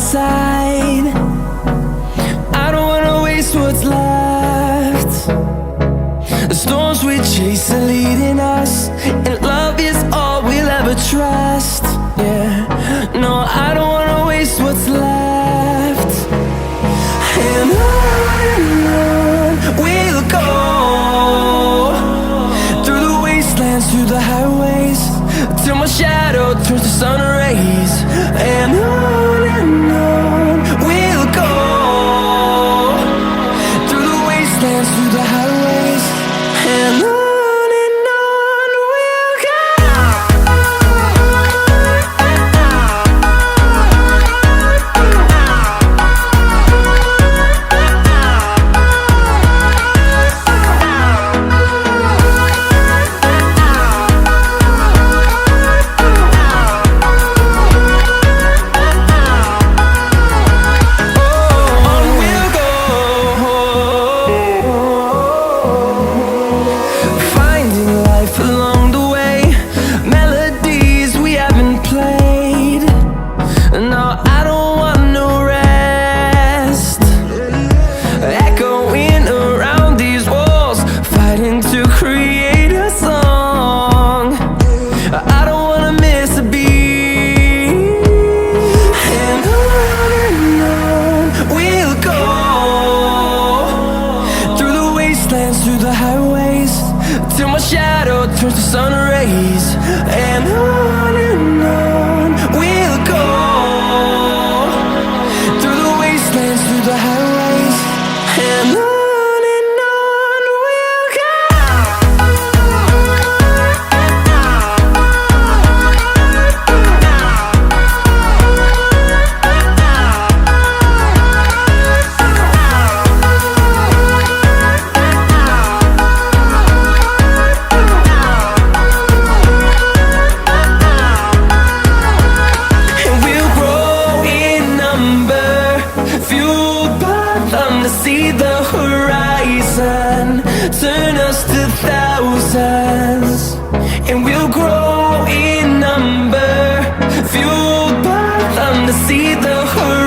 side. I don't wanna waste what's left. The storms we chase are leading us, and love is all we'll ever trust. Yeah, no, I don't wanna waste what's left. And on we'll go, through the wastelands, through the highways, till my shadow turns to sun rays. And on we'll go, through the wastelands, through the highways, and on we'll go. Through the highways, till my shadow turns to sun rays. And on we'll go, through the wastelands, through the highways, and on we'll go. See the horizon, turn us to thousands, and we'll grow in number, fueled by them to see the horizon.